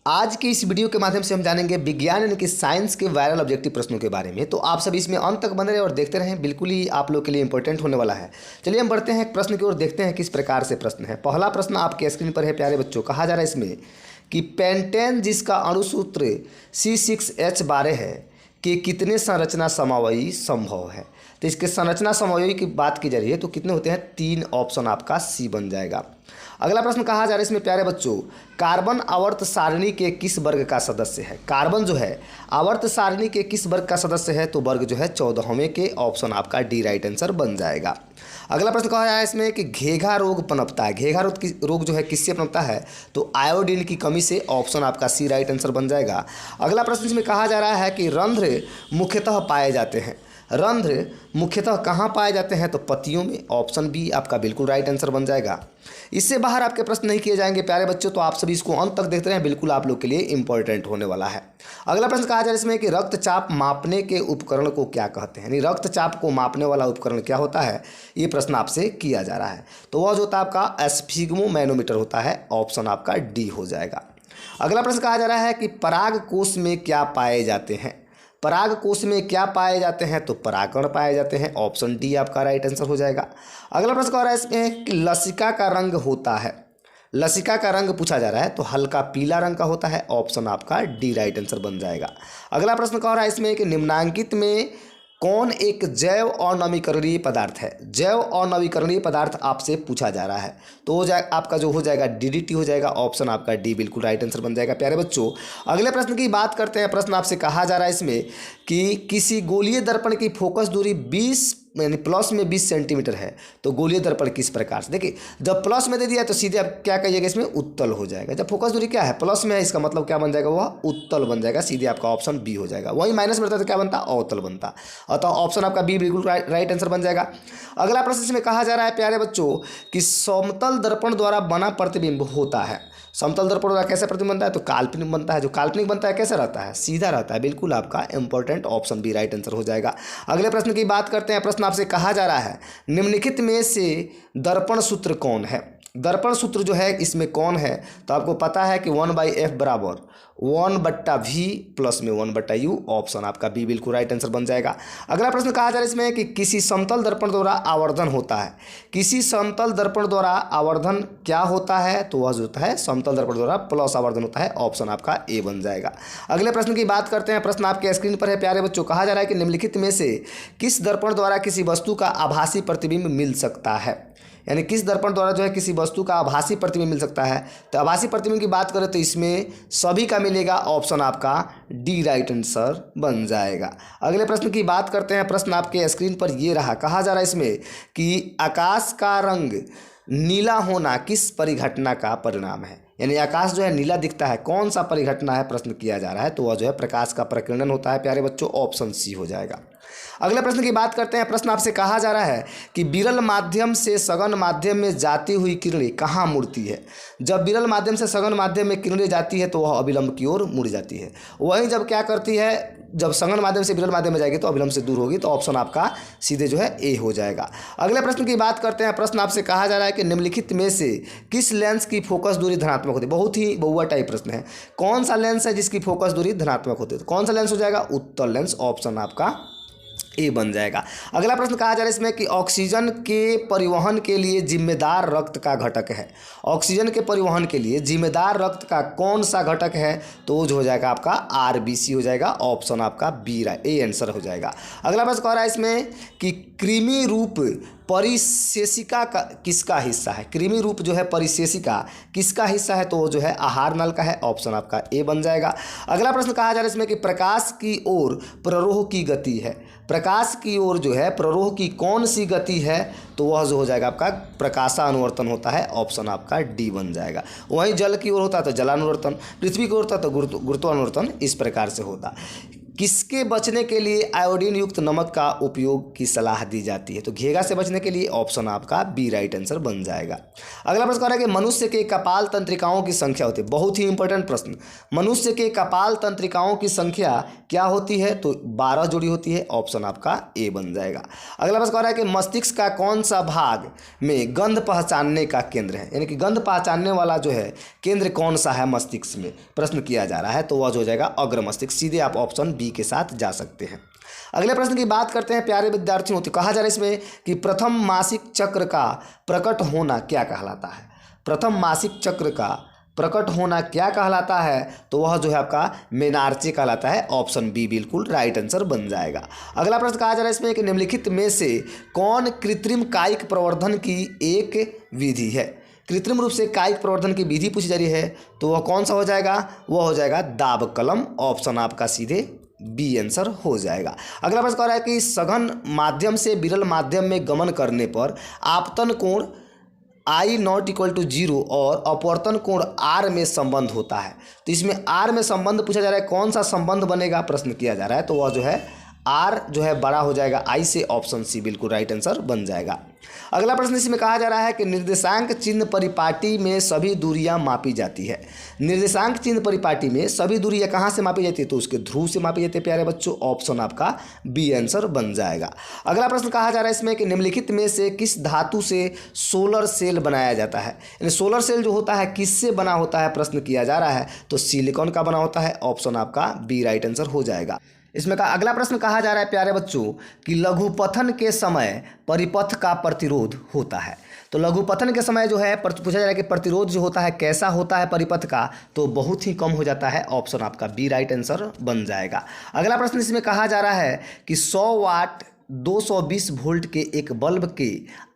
आज की इस वीडियो के माध्यम से हम जानेंगे विज्ञान यानी कि साइंस के वायरल ऑब्जेक्टिव प्रश्नों के बारे में। तो आप सभी इसमें अंत तक बने रहें और देखते रहें, बिल्कुल ही आप लोग के लिए इंपॉर्टेंट होने वाला है। चलिए हम बढ़ते हैं प्रश्न की ओर, देखते हैं किस प्रकार से प्रश्न है। पहला प्रश्न आपके स्क्रीन पर है प्यारे बच्चों। कहा जा रहा है इसमें कि पेंटेन जिसका अणुसूत्र C6H12 है कि कितने संरचना समवायी संभव है। तो इसके संरचना समवायी की बात की जा रही है तो कितने होते हैं, 3 ऑप्शन आपका सी बन जाएगा। अगला प्रश्न कहा जा रहा है इसमें प्यारे बच्चों, कार्बन आवर्त सारणी के किस वर्ग का सदस्य है। कार्बन जो है आवर्त सारणी के किस वर्ग का सदस्य है, तो वर्ग जो है 14वें के, ऑप्शन आपका डी राइट आंसर बन जाएगा। अगला प्रश्न कहा है इसमें कि घेघा रोग पनपता है। घेघा रोग जो है किससे पनपता है, तो आयोडीन की कमी से, ऑप्शन आपका सी राइट आंसर बन जाएगा। अगला प्रश्न इसमें कहा जा रहा है कि रंध्र मुख्यतः पाए जाते हैं। रंध्र मुख्यतः कहाँ पाए जाते हैं, तो पत्तियों में, ऑप्शन बी आपका बिल्कुल राइट आंसर बन जाएगा। इससे बाहर आपके प्रश्न नहीं किए जाएंगे प्यारे बच्चों, तो आप सभी इसको अंत तक देखते रहें, बिल्कुल आप लोग के लिए इंपॉर्टेंट होने वाला है। अगला प्रश्न कहा जा रहा है इसमें कि रक्तचाप मापने के उपकरण को क्या कहते हैं, यानी रक्तचाप को मापने वाला उपकरण क्या होता है, ये प्रश्न आपसे किया जा रहा है। तो वह जो होता है आपका स्फिग्मोमैनोमीटर होता है, ऑप्शन आपका डी हो जाएगा। अगला प्रश्न कहा जा रहा है कि पराग कोश में क्या पाए जाते हैं। पराग कोश में क्या पाए जाते हैं, तो परागकण पाए जाते हैं, ऑप्शन डी आपका राइट आंसर हो जाएगा। अगला प्रश्न कह रहा है इसमें कि लसिका का रंग होता है। लसिका का रंग पूछा जा रहा है तो हल्का पीला रंग का होता है, ऑप्शन आपका डी राइट आंसर बन जाएगा। अगला प्रश्न कह रहा है इसमें कि निम्नांकित में कौन एक जैव अनवीकरणीय पदार्थ है। जैव अनवीकरणीय पदार्थ आपसे पूछा जा रहा है, तो हो जाए आपका जो हो जाएगा DDT हो जाएगा, ऑप्शन आपका डी बिल्कुल राइट आंसर बन जाएगा प्यारे बच्चों। अगले प्रश्न की बात करते हैं। प्रश्न आपसे कहा जा रहा है इसमें कि किसी गोलीय दर्पण की फोकस दूरी 20 यानी प्लस में 20 सेंटीमीटर है, तो गोलीय दर्पण किस प्रकार से, देखिए जब प्लस में दे दिया तो सीधे आप क्या कहिएगा, इसमें उत्तल हो जाएगा। जब फोकस दूरी क्या है, प्लस में है, इसका मतलब क्या बन जाएगा, वह उत्तल बन जाएगा, सीधे आपका ऑप्शन बी हो जाएगा। वही माइनस में रहता तो क्या बनता, अवतल बनता, अतः ऑप्शन आपका बी बिल्कुल राइट आंसर बन जाएगा। अगला प्रश्न इसमें कहा जा रहा है प्यारे बच्चों कि समतल दर्पण द्वारा बना प्रतिबिंब होता है। समतल दर्पण द्वारा कैसे प्रतिबिंब बनता है, तो काल्पनिक बनता है। जो काल्पनिक बनता है कैसे रहता है, सीधा रहता है, बिल्कुल आपका important, option B right answer हो जाएगा। अगले प्रश्न की बात करते हैं। प्रश्न आपसे कहा जा रहा है निम्नलिखित में से दर्पण सूत्र कौन है। दर्पण सूत्र जो है इसमें कौन है, तो आपको पता है कि 1/f बराबर 1/v प्लस में 1/u, ऑप्शन आपका बी बिल्कुल राइट आंसर बन जाएगा। अगला प्रश्न कहा जा रहा है इसमें कि किसी समतल दर्पण द्वारा आवर्धन होता है। किसी समतल दर्पण द्वारा आवर्धन क्या होता है, तो वह जो होता है समतल दर्पण द्वारा प्लस आवर्धन होता है, ऑप्शन आपका ए बन जाएगा। अगले प्रश्न की बात करते हैं। प्रश्न आपके स्क्रीन पर है प्यारे बच्चों। कहा जा रहा है कि निम्नलिखित में से किस दर्पण द्वारा किसी वस्तु का आभासी प्रतिबिंब मिल सकता है, यानी किस दर्पण द्वारा जो है किसी वस्तु का आभासी प्रतिबिंब मिल सकता है। तो आभासी प्रतिबिंब की बात करें तो इसमें सभी का मिलेगा, ऑप्शन आपका डी राइट आंसर बन जाएगा। अगले प्रश्न की बात करते हैं। प्रश्न आपके स्क्रीन पर ये रहा। कहा जा रहा है इसमें कि आकाश का रंग नीला होना किस परिघटना का परिणाम है, यानी आकाश जो है नीला दिखता है, कौन सा परिघटना है, प्रश्न किया जा रहा है, तो वह जो है प्रकाश का प्रकीर्णन होता है प्यारे बच्चों, ऑप्शन सी हो जाएगा। अगले प्रश्न की बात करते हैं। प्रश्न आपसे कहा जा रहा है कि विरल माध्यम से सघन माध्यम में जाती हुई किरणें कहाँ मुड़ती है। जब विरल माध्यम से सघन माध्यम में किरणें जाती है तो वह अविलंब की ओर मुड़ जाती है। वहीं जब क्या करती है, जब सघन माध्यम से विरल माध्यम में जाएगी तो अविलंब से दूर होगी, तो ऑप्शन आपका सीधे जो है ए हो जाएगा। अगले प्रश्न की बात करते हैं। प्रश्न आपसे कहा जा रहा है कि निम्नलिखित में से किस लेंस की फोकस दूरी धनात्मक होती है। बहुत ही बहुआ टाइप प्रश्न है। कौन सा लेंस है जिसकी फोकस दूरी धनात्मक होती है, तो कौन सा लेंस हो जाएगा, उत्तल लेंस, ऑप्शन आपका ए बन जाएगा। अगला प्रश्न कहा जा रहा है इसमें कि ऑक्सीजन के परिवहन के लिए जिम्मेदार रक्त का घटक है। ऑक्सीजन के परिवहन के लिए जिम्मेदार रक्त का कौन सा घटक है, तो जो हो जाएगा आपका RBC हो जाएगा, ऑप्शन आपका बी ए आंसर हो जाएगा। अगला प्रश्न कह रहा है इसमें कि कृमि रूप परिशेषिका का किसका हिस्सा है। कृमि रूप जो है परिशेषिका किसका हिस्सा है, तो वो जो है आहार नल का है, ऑप्शन आपका ए बन जाएगा। अगला प्रश्न कहा जा रहा है इसमें कि प्रकाश की ओर प्ररोह की गति है। प्रकाश की ओर जो है प्ररोह की कौन सी गति है, तो वह जो हो जाएगा आपका प्रकाशानुवर्तन होता है, ऑप्शन आपका डी बन जाएगा। वहीं जल की ओर होता है तो जलानुवर्तन, पृथ्वी की ओर होता है तो गुरुत्वानुवर्तन, इस प्रकार से होता। किसके बचने के लिए आयोडीन युक्त नमक का उपयोग की सलाह दी जाती है? तो घेगा से बचने के लिए ऑप्शन आपका बी राइट आंसर बन जाएगा। अगला प्रश्न कह रहा है कि मनुष्य के कपाल तंत्रिकाओं की संख्या होती है, बहुत ही इंपॉर्टेंट प्रश्न। मनुष्य के कपाल तंत्रिकाओं की संख्या क्या होती है? तो 12 जोड़ी होती है, ऑप्शन आपका ए बन जाएगा। अगला प्रश्न कह रहा है कि मस्तिष्क का कौन सा भाग में गंध पहचानने का केंद्र है, यानी कि गंध पहचानने वाला जो है केंद्र कौन सा है मस्तिष्क में, प्रश्न किया जा रहा है। तो वह जो हो जाएगा अग्र मस्तिष्क, सीधे आप ऑप्शन बी के साथ जा सकते हैं। अगले प्रश्न की बात करते हैं प्यारे विद्यार्थियों, तो कहा जा रहा है इसमें कि प्रथम मासिक चक्र का प्रकट होना क्या कहलाता है? प्रथम मासिक चक्र का प्रकट होना क्या कहलाता है? तो वह जो है आपका मेनार्चे कहलाता है, ऑप्शन बी बिल्कुल राइट आंसर बन जाएगा। अगला प्रश्न कहा जा रहा है इसमें कि निम्नलिखित में से कौन कृत्रिम कायिक प्रवर्धन की एक विधि है? कृत्रिम रूप से कायिक प्रवर्धन की विधि पूछी जा रही है, तो वह कौन सा हो जाएगा? वह हो जाएगा दाब कलम, ऑप्शन आपका सीधे बी आंसर हो जाएगा। अगला प्रश्न कह रहा है कि सघन माध्यम से विरल माध्यम में गमन करने पर आपतन कोण I नॉट इक्वल टू 0 और अपवर्तन कोण R में संबंध होता है। तो इसमें R में संबंध पूछा जा रहा है, कौन सा संबंध बनेगा प्रश्न किया जा रहा है। तो वह जो है R जो है बड़ा हो जाएगा I से, ऑप्शन सी बिल्कुल राइट आंसर बन जाएगा। अगला प्रश्न इसमें कहा जा रहा है कि निर्देशांक चिन्ह परिपाटी में सभी दूरियां मापी जाती है। निर्देशांक चिन्ह परिपाटी में सभी दूरियां कहाँ से मापी जाती है? तो उसके ध्रुव से मापी जाती है प्यारे बच्चों, ऑप्शन आपका बी आंसर बन जाएगा। अगला प्रश्न कहा जा रहा है इसमें कि निम्नलिखित में से किस धातु से सोलर सेल बनाया जाता है? यानी सोलर सेल जो होता है किससे बना होता है, प्रश्न किया जा रहा है। तो सिलिकॉन का बना होता है, ऑप्शन आपका बी राइट आंसर हो जाएगा। इसमें का अगला प्रश्न कहा जा रहा है प्यारे बच्चों कि लघुपथन के समय परिपथ का प्रतिरोध होता है। तो लघुपथन के समय जो है पूछा जा रहा है कि प्रतिरोध जो होता है कैसा होता है परिपथ का? तो बहुत ही कम हो जाता है, ऑप्शन आपका बी राइट आंसर बन जाएगा। अगला प्रश्न इसमें कहा जा रहा है कि 100 वाट 220 वोल्ट के एक बल्ब के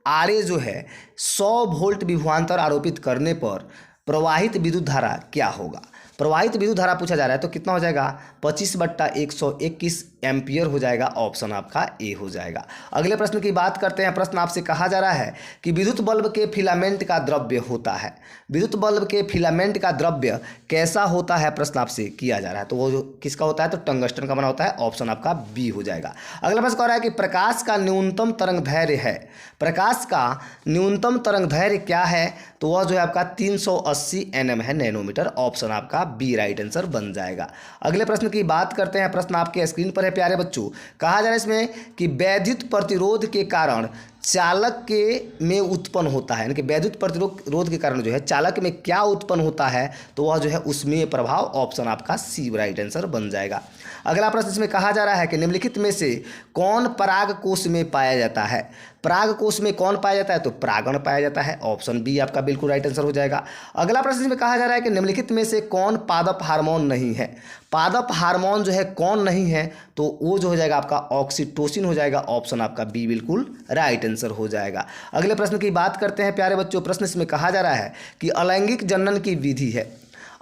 आड़े जो है 100 वोल्ट विभवांतर आरोपित करने पर प्रवाहित विद्युत धारा क्या होगा? प्रवाहित विद्युत धारा पूछा जा रहा है, तो कितना हो जाएगा? 25/121 एम्पियर हो जाएगा, ऑप्शन आपका ए हो जाएगा। अगले प्रश्न की बात करते हैं। प्रश्न आपसे कहा जा रहा है कि विद्युत बल्ब के फिलामेंट का द्रव्य होता है। विद्युत बल्ब के फिलामेंट का द्रव्य कैसा होता है, प्रश्न आपसे किया जा रहा है। तो वो जो किसका होता है? तो टंगस्टन का बना होता है, ऑप्शन आपका बी हो जाएगा। अगला प्रश्न कह रहा है कि प्रकाश का न्यूनतम तरंग धैर्य है। प्रकाश का न्यूनतम तरंग धैर्य क्या है? तो वह जो है आपका 380 nm है, नैनोमीटर, ऑप्शन आपका बी राइट आंसर बन जाएगा। अगले प्रश्न की बात करते हैं। प्रश्न आपके स्क्रीन पर है प्यारे बच्चों। कहा जा रहा है इसमें कि वैद्युत प्रतिरोध के कारण चालक के में उत्पन्न होता है, यानी कि वैद्युत प्रतिरोध के कारण जो है चालक में क्या उत्पन्न होता है? तो वह जो है उसमें प्रभाव, ऑप्शन आपका सी राइट आंसर बन जाएगा। अगला प्रश्न इसमें कहा जा रहा है कि निम्नलिखित में से कौन पराग कोश में पाया जाता है? पराग कोश में कौन पाया जाता है? तो परागण पाया जाता है, ऑप्शन बी आपका बिल्कुल राइट आंसर हो जाएगा। अगला प्रश्न इसमें कहा जा रहा है कि निम्नलिखित में से कौन पादप हार्मोन नहीं है? पादप हार्मोन जो है कौन नहीं है? तो वो जो हो जाएगा आपका ऑक्सीटोसिन हो जाएगा, ऑप्शन आपका बी बिल्कुल राइट आंसर हो जाएगा। अगले प्रश्न की बात करते हैं प्यारे बच्चों। प्रश्न इसमें कहा जा रहा है कि अलैंगिक जनन की विधि है।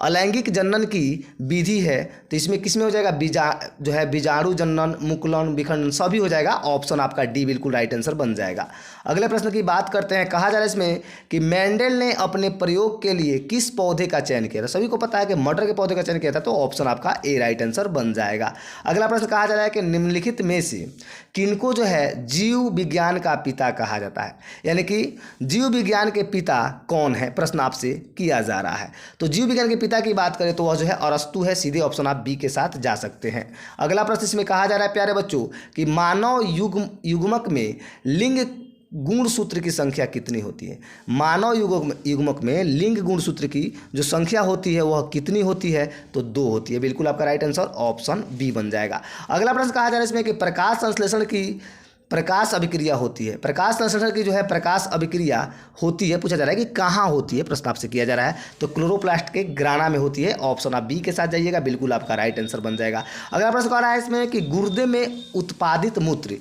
अलैंगिक जनन की विधि है, तो इसमें किसमें हो जाएगा? जो है बीजाणु जनन, मुकुलन, विखंडन सभी हो जाएगा, ऑप्शन आपका डी बिल्कुल राइट आंसर बन जाएगा। अगले प्रश्न की बात करते हैं। कहा जा रहा है इसमें कि मेंडल ने अपने प्रयोग के लिए किस पौधे का चयन किया था? सभी को पता है कि मटर के पौधे का चयन किया था, तो ऑप्शन आपका ए राइट आंसर बन जाएगा। अगला प्रश्न कहा जा रहा है कि निम्नलिखित में से किनको जो है जीव विज्ञान का पिता कहा जाता है? यानी कि जीव विज्ञान के पिता कौन है, प्रश्न आपसे किया जा रहा है। तो जीव विज्ञान के पिता की बात करें तो वह जो है अरस्तु है, सीधे ऑप्शन आप बी के साथ जा सकते हैं। अगला प्रश्न इसमें कहा जा रहा है प्यारे बच्चों कि मानव युग्मक में लिंग गुणसूत्र की संख्या कितनी होती है? मानव युग्मक में लिंग गुणसूत्र की जो संख्या होती है वह कितनी होती है? तो 2 होती है, बिल्कुल आपका राइट आंसर ऑप्शन बी बन जाएगा। अगला प्रश्न कहा जा रहा है इसमें कि प्रकाश संश्लेषण की प्रकाश अभिक्रिया होती है। प्रकाश संश्लेषण की जो है प्रकाश अभिक्रिया होती है, पूछा जा रहा है कि कहाँ होती है, प्रश्न आपसे किया जा रहा है। तो क्लोरोप्लास्ट के ग्राना में होती है, ऑप्शन आप बी के साथ जाइएगा, बिल्कुल आपका राइट आंसर बन जाएगा। अगला प्रश्न कह रहा है इसमें कि गुर्दे में उत्पादित मूत्र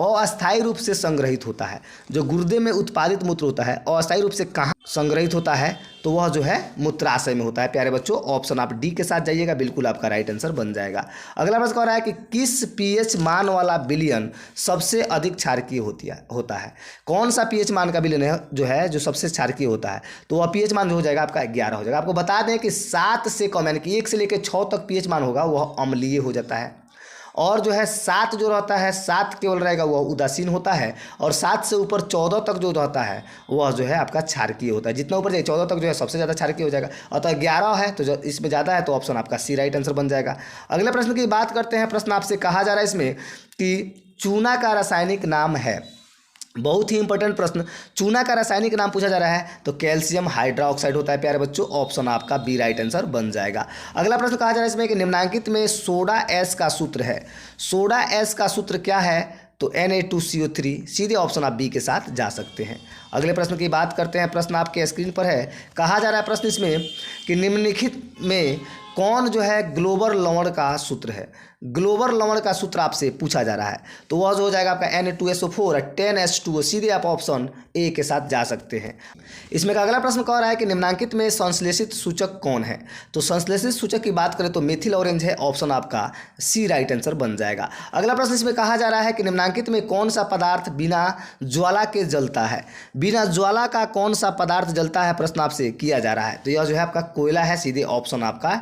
अस्थायी रूप से संग्रहित होता है। जो गुर्दे में उत्पादित मूत्र होता है अस्थायी रूप से कहाँ संग्रहित होता है? तो वह जो है मूत्राशय में होता है प्यारे बच्चों, ऑप्शन आप डी के साथ जाइएगा, बिल्कुल आपका राइट आंसर बन जाएगा। अगला प्रश्न कह रहा है कि किस पीएच मान वाला विलयन सबसे अधिक क्षारकीय होता है? कौन सा पीएच मान का विलयन है जो है जो सबसे क्षारकीय होता है? तो वह पीएच मान जो हो जाएगा आपका 11 हो जाएगा। आपको बता दें कि 7 से कम यानी कि 1 से लेकर 6 तक पीएच मान होगा वह अम्लीय हो जाता है। और जो है 7 जो रहता है 7 केवल रहेगा वह उदासीन होता है, और 7 से ऊपर 14 तक जो रहता है वह जो है आपका क्षारकीय होता है। जितना ऊपर जाए 14 तक जो है सबसे ज़्यादा क्षारकीय हो जाएगा, अतः 11 है तो जो इसमें ज़्यादा है तो ऑप्शन आपका सी राइट आंसर बन जाएगा। अगले प्रश्न की बात करते हैं। प्रश्न आपसे कहा जा रहा है इसमें कि चूना का रासायनिक नाम है, बहुत ही इंपॉर्टेंट प्रश्न, चूना का रासायनिक नाम पूछा जा रहा है तो कैल्शियम हाइड्रोक्साइड होता है प्यारे बच्चों, ऑप्शन आपका बी राइट आंसर बन जाएगा। अगला प्रश्न कहा जा रहा है इसमें कि निम्नांकित में सोडा एस का सूत्र है, सोडा एस का सूत्र क्या है तो Na2CO3, सीधे ऑप्शन आप बी के साथ जा सकते हैं। अगले प्रश्न की बात करते हैं। प्रश्न आपके स्क्रीन पर है, कहा जा रहा है प्रश्न इसमें कि निम्नलिखित में कौन जो है ग्लोबल लवण का सूत्र है, ग्लोबल लवण का सूत्र आपसे पूछा जा रहा है तो वह जो हो जाएगा आपका Na2SO4 10H2O, सीधे आप ऑप्शन ए के साथ जा सकते हैं। इसमें का अगला प्रश्न कह रहा है कि निम्नांकित में संश्लेषित सूचक कौन है, तो संश्लेषित सूचक की बात करें तो मेथिल ऑरेंज है, ऑप्शन आपका सी राइट आंसर बन जाएगा। अगला प्रश्न इसमें कहा जा रहा है कि निम्नांकित में कौन सा पदार्थ बिना ज्वाला के जलता है, बिना ज्वाला का कौन सा पदार्थ जलता है, प्रश्न आपसे किया जा रहा है तो यह जो है आपका कोयला है, सीधे ऑप्शन आपका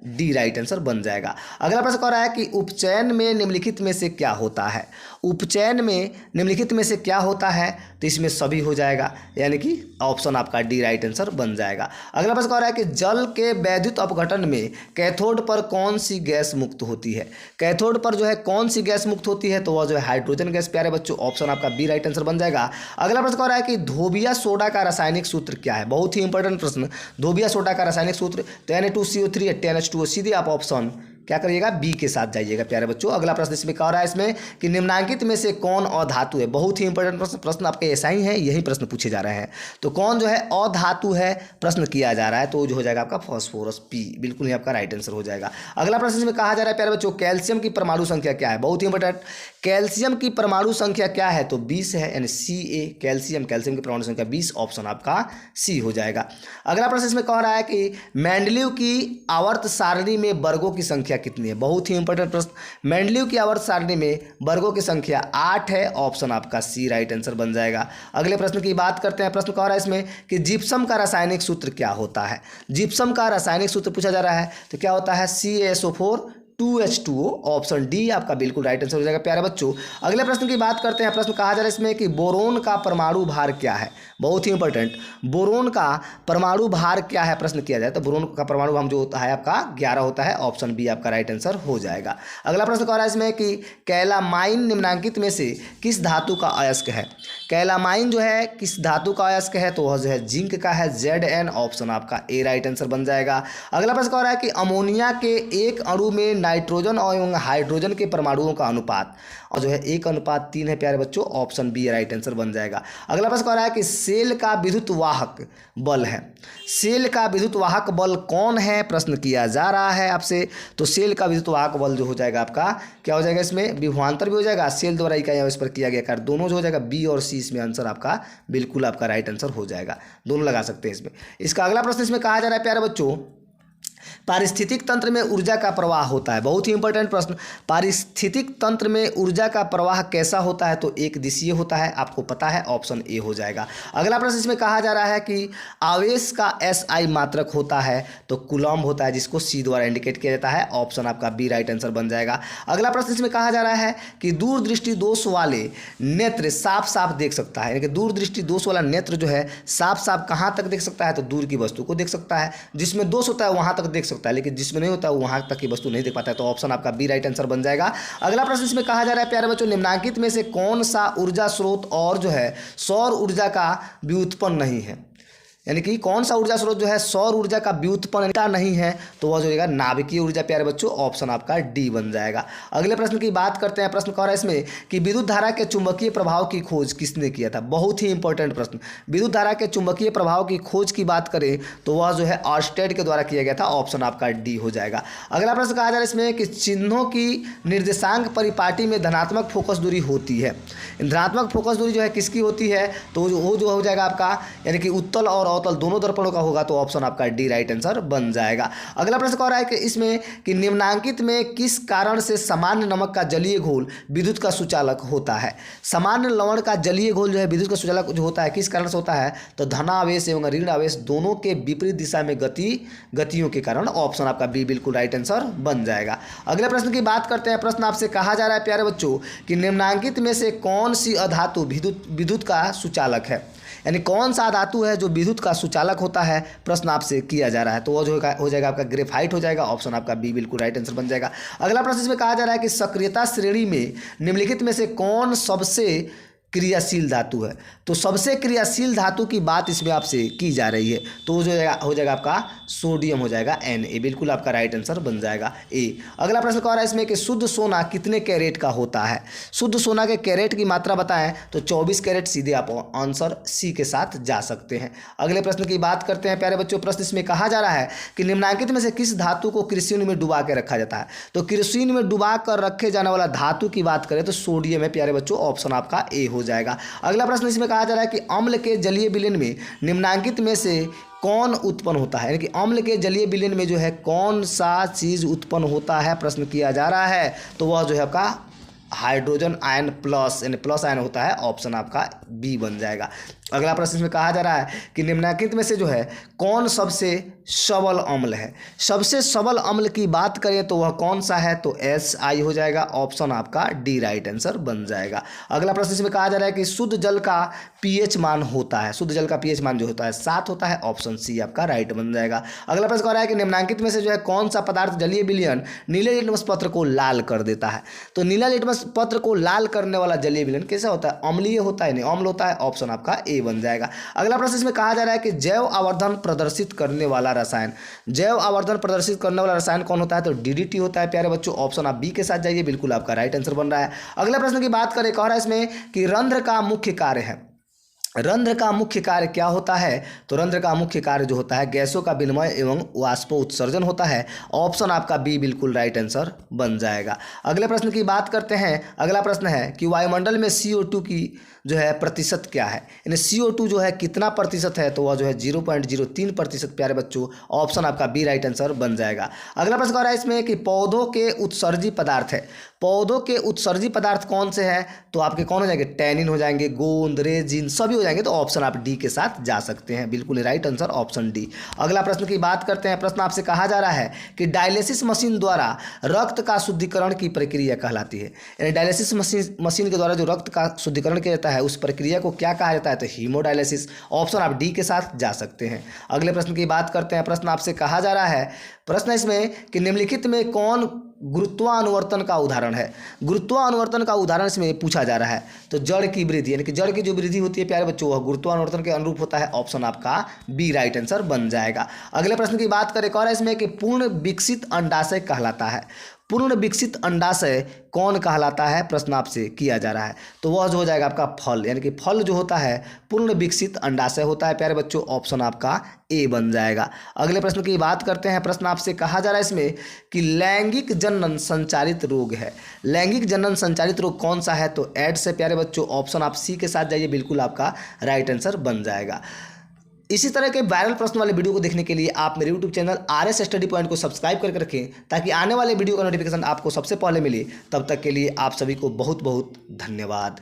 डी राइट आंसर बन जाएगा। अगला प्रश्न कह रहा है कि उपचयन में निम्नलिखित में से क्या होता है, उपचयन में निम्नलिखित में से क्या होता है तो इसमें सभी हो जाएगा, यानी कि ऑप्शन आपका डी राइट आंसर बन जाएगा। अगला प्रश्न कह रहा है कि जल के वैद्युत अपघटन में कैथोड पर कौन सी गैस मुक्त होती है, कैथोड पर जो है कौन सी गैस मुक्त होती है तो वह जो है हाइड्रोजन गैस प्यारे बच्चों, ऑप्शन आपका बी राइट आंसर बन जाएगा। अगला प्रश्न कह रहा है कि धोबिया सोडा का रासायनिक सूत्र क्या है, बहुत ही इंपॉर्टेंट प्रश्न, धोबिया सोडा का रासायनिक सूत्र तो Na2CO3 10H2O, सीधे आप ऑप्शन क्या करिएगा बी के साथ जाइएगा प्यारे बच्चों। अगला प्रश्न इसमें कह रहा है इसमें कि निम्नांकित में से कौन अधातु है, बहुत ही इंपॉर्टेंट प्रश्न, प्रश्न आपके ऐसा ही है, यही प्रश्न पूछे जा रहे हैं तो कौन जो है अधातु है प्रश्न किया जा रहा है तो जो हो जाएगा आपका फॉस्फोरस, पी बिल्कुल ही आपका राइट आंसर हो जाएगा। अगला प्रश्न इसमें कहा जा रहा है प्यारे बच्चों कैल्शियम की परमाणु संख्या क्या है, बहुत ही इंपॉर्टेंट, कैल्शियम की परमाणु संख्या क्या है तो 20 है, यानी Ca कैल्शियम, कैल्शियम की परमाणु संख्या 20, ऑप्शन आपका सी हो जाएगा। अगला प्रश्न इसमें कह रहा है कि मेंडलीव की आवर्त सारणी में वर्गों की संख्या कितनी है, बहुत ही इंपॉर्टेंट प्रश्न, मेंडलीव की आवर्त सारणी में वर्गों की संख्या 8 है, ऑप्शन आपका सी राइट आंसर बन जाएगा। अगले प्रश्न की बात करते हैं। प्रश्न कह रहा है इसमें कि जिप्सम का रासायनिक सूत्र क्या होता है, जिप्सम का रासायनिक सूत्र पूछा जा रहा है तो क्या होता है CaSO4 2H2O, ऑप्शन डी आपका बिल्कुल राइट आंसर हो जाएगा प्यारे बच्चों। अगले प्रश्न की बात करते हैं। प्रश्न कहा जा रहा है इसमें कि बोरोन का परमाणु भार क्या है, बहुत ही इंपॉर्टेंट, बोरोन का परमाणु भार क्या है प्रश्न किया जाए तो बोरोन का परमाणु भार जो होता है आपका 11 होता है, ऑप्शन बी आपका राइट आंसर हो जाएगा। अगला प्रश्न कह रहा है इसमें कि कैलामाइन निम्नांकित में से किस धातु का अयस्क है, कैलामाइन जो है किस धातु का अयस्क है तो वह जो है जिंक का है, Zn, ऑप्शन आपका ए राइट आंसर बन जाएगा। अगला प्रश्न कह रहा है कि अमोनिया के एक अणु में नाइट्रोजन और हाइड्रोजन के परमाणुओं का अनुपात और जो है 1:3 है प्यारे बच्चों, ऑप्शन बी राइट आंसर बन जाएगा। अगला प्रश्न कह रहा है कि सेल का विद्युत वाहक बल है, सेल का विद्युत वाहक बल कौन है प्रश्न किया जा रहा है आपसे तो सेल का विद्युत वाहक बल जो हो जाएगा आपका क्या हो जाएगा, इसमें विभवांतर भी हो जाएगा, सेल द्वारा इकाई इस पर किया गया कार्य, दोनों जो हो जाएगा बी और सी, इसमें आंसर आपका बिल्कुल आपका राइट आंसर हो जाएगा, दोनों लगा सकते हैं इसमें। इसका अगला प्रश्न इसमें कहा जा रहा है प्यारे बच्चों पारिस्थितिक तंत्र में ऊर्जा का प्रवाह होता है, बहुत ही इंपॉर्टेंट प्रश्न, पारिस्थितिक तंत्र में ऊर्जा का प्रवाह कैसा होता है तो एक दिशीय होता है, आपको पता है, ऑप्शन ए हो जाएगा। अगला प्रश्न इसमें कहा जा रहा है कि आवेश का SI मात्रक होता है तो कूलम्ब होता है, जिसको सी द्वारा इंडिकेट किया जाता है, ऑप्शन आपका बी राइट आंसर बन जाएगा। अगला प्रश्न इसमें कहा जा रहा है कि दूरदृष्टि दोष वाले नेत्र साफ साफ देख सकता है, यानी कि दूरदृष्टि दोष वाला नेत्र जो है साफ साफ कहाँ तक देख सकता है तो दूर की वस्तु को देख सकता है, जिसमें दोष होता है वहाँ तक देख सकता है, लेकिन जिसमें नहीं होता वहां तक की वस्तु नहीं देख पाता है, तो ऑप्शन आपका बी राइट आंसर बन जाएगा। अगला प्रश्न इसमें कहा जा रहा है प्यारे बच्चों निम्नांकित में से कौन सा ऊर्जा स्रोत और जो है सौर ऊर्जा का व्युत्पन्न नहीं है, यानी कि कौन सा ऊर्जा स्रोत जो है सौर ऊर्जा का व्युत्पन्न नहीं है तो वह जो होगा नाभिकीय ऊर्जा प्यारे बच्चों, ऑप्शन आपका डी बन जाएगा। अगले प्रश्न की बात करते हैं। प्रश्न कह रहा है इसमें कि विद्युत धारा के चुंबकीय प्रभाव की खोज किसने किया था, बहुत ही इंपॉर्टेंट प्रश्न, विद्युत धारा के चुंबकीय प्रभाव की खोज की बात करें तो वह जो है ऑर्स्टेड के द्वारा किया गया था, ऑप्शन आपका डी हो जाएगा। अगला प्रश्न कहा जा रहा है इसमें कि चिन्हों की निर्देशांक परिपाटी में धनात्मक फोकस दूरी होती है, धनात्मक फोकस दूरी जो है किसकी होती है तो वो जो हो जाएगा आपका, यानी कि उत्तल और अवतल दोनों दर्पणों का होगा तो ऑप्शन आपका डी राइट आंसर बन जाएगा। अगला प्रश्न कह रहा है कि इसमें कि निम्नांकित में किस कारण से सामान्य नमक का जलीय घोल विद्युत का सुचालक होता है। सामान्य लवण का जलीय घोल जो है विद्युत का सुचालक जो होता है किस कारण से होता है, तो धनावेश एवं ऋण आवेश दोनों के विपरीत दिशा में गतियों के कारण। ऑप्शन आपका बी बिल्कुल राइट आंसर बन जाएगा। अगले प्रश्न की बात करते हैं। प्रश्न आपसे कहा जा रहा है प्यारे बच्चों कि निम्नांकित में से कौन सी अधातु विद्युत का सुचालक है, यानी कौन सा धातु है जो विद्युत का सुचालक होता है, प्रश्न आपसे किया जा रहा है। तो वो जो हो जाएगा आपका ग्रेफाइट हो जाएगा। ऑप्शन आपका बी बिल्कुल राइट आंसर बन जाएगा। अगला प्रश्न इसमें कहा जा रहा है कि सक्रियता श्रेणी में निम्नलिखित में से कौन सबसे क्रियाशील धातु है। तो सबसे क्रियाशील धातु की बात इसमें आपसे की जा रही है, तो वो जो हो जाएगा आपका सोडियम हो जाएगा Na, बिल्कुल आपका राइट आंसर बन जाएगा ए। अगला प्रश्न कह रहा है इसमें कि शुद्ध सोना कितने कैरेट का होता है। शुद्ध सोना के कैरेट की मात्रा बताएं तो 24 कैरेट। सीधे आप आंसर सी के साथ जा सकते हैं। अगले प्रश्न की बात करते हैं प्यारे बच्चों। प्रश्न इसमें कहा जा रहा है कि निम्नांकित में से किस धातु को क्रिस्टलीन में डुबा के रखा जाता है। तो क्रिस्टलीन में डुबा कर रखे जाने वाला धातु की बात करें तो सोडियम है प्यारे बच्चों। ऑप्शन आपका ए हो जाएगा। अगला प्रश्न इसमें कहा जा रहा है कि अम्ल के जलीय विलयन में निम्नांकित में से कौन उत्पन्न होता है, यानी कि अम्ल के जलीय विलयन में जो है कौन सा चीज उत्पन्न होता है, प्रश्न किया जा रहा है। तो वह जो है आपका हाइड्रोजन आयन प्लस, यानी प्लस आयन होता है। ऑप्शन आपका बी बन जाएगा। अगला प्रश्न इसमें कहा जा रहा है कि निम्नलिखित में से जो है कौन सबसे सबल अम्ल है। सबसे सबल अम्ल की बात करें तो वह कौन सा है, तो SI हो जाएगा। ऑप्शन आपका डी राइट आंसर बन जाएगा। अगला प्रश्न इसमें कहा जा रहा है कि शुद्ध जल का pH मान होता है। शुद्ध जल का pH मान जो होता है 7 होता है। ऑप्शन सी आपका राइट बन जाएगा। अगला प्रश्न कह रहा है कि निम्नांकित में से जो है कौन सा पदार्थ जलीय विलयन नीले लिटमस पत्र को लाल कर देता है। तो नीला लिटमस पत्र को लाल करने वाला जलीय विलयन कैसा होता है, अम्लीय होता है, नहीं अम्ल होता है। ऑप्शन आपका ए बन जाएगा। अगला प्रश्न इसमें कहा जा रहा है कि जैव आवर्धन प्रदर्शित करने वाला रसायन, जैव आवर्धन प्रदर्शित करने वाला रसायन कौन होता है, तो DDT होता है प्यारे बच्चों। ऑप्शन आप बी के साथ जाइए, बिल्कुल आपका राइट आंसर बन रहा है। अगले प्रश्न की बात करें, कह रहा है इसमें कि रंध्र का मुख्य कार्य है। रंध्र का मुख्य कार्य क्या होता है, तो रंध्र का मुख्य कार्य जो होता है गैसों का विनिमय एवं वाष्पोत्सर्जन होता है। ऑप्शन आपका बी बिल्कुल राइट आंसर बन जाएगा। अगले प्रश्न की बात करते हैं। अगला प्रश्न है कि वायुमंडल में CO2 की जो है प्रतिशत क्या है, यानी CO2 जो है कितना प्रतिशत है, तो वह जो है 0.03% प्यारे बच्चों। ऑप्शन आपका बी राइट आंसर बन जाएगा। अगला प्रश्न कह रहा है इसमें कि पौधों के उत्सर्जी पदार्थ है। पौधों के उत्सर्जी पदार्थ कौन से हैं, तो आपके कौन हो जाएंगे, टैनिन हो जाएंगे, गोंद, रेजिन सभी हो जाएंगे। तो ऑप्शन आप डी के साथ जा सकते हैं, बिल्कुल राइट आंसर ऑप्शन डी। अगला प्रश्न की बात करते हैं। प्रश्न आपसे कहा जा रहा है कि डायलिसिस मशीन द्वारा रक्त का शुद्धिकरण की प्रक्रिया कहलाती है, यानी डायलिसिस मशीन के द्वारा जो रक्त का शुद्धिकरण किया जाता है उस प्रक्रिया को क्या कहा जाता है, तो हीमोडायलिसिस। ऑप्शन आप डी के साथ जा सकते हैं। अगले प्रश्न की बात करते हैं। प्रश्न आपसे कहा जा रहा है, प्रश्न इसमें कि निम्नलिखित में कौन गुरुत्वानुवर्तन का उदाहरण है। गुरुत्वानुवर्तन का उदाहरण इसमें पूछा जा रहा है, तो जड़ की वृद्धि, यानी कि जड़ की जो वृद्धि होती है प्यारे बच्चों वह गुरुत्वानुवर्तन के अनुरूप होता है। ऑप्शन आपका बी राइट आंसर बन जाएगा। अगले प्रश्न की बात करें, कह रहा है इसमें कि पूर्ण विकसित अंडाशय कहलाता है। पूर्ण विकसित अंडाशय कौन कहलाता है, प्रश्न आपसे किया जा रहा है। तो वह जो हो जाएगा आपका फल, यानी कि फल जो होता है पूर्ण विकसित अंडाशय होता है प्यारे बच्चों। ऑप्शन आपका ए बन जाएगा। अगले प्रश्न की बात करते हैं। प्रश्न आपसे कहा जा रहा है इसमें कि लैंगिक जनन संचारित रोग है। लैंगिक जनन संचारित रोग कौन सा है, तो एड्स है प्यारे बच्चों। ऑप्शन आप सी के साथ जाइए, बिल्कुल आपका राइट आंसर बन जाएगा। इसी तरह के वायरल प्रश्न वाले वीडियो को देखने के लिए आप मेरे YouTube channel RS study point को सब्सक्राइब करके रखें, ताकि आने वाले वीडियो का नोटिफिकेशन आपको सबसे पहले मिले। तब तक के लिए आप सभी को बहुत बहुत धन्यवाद।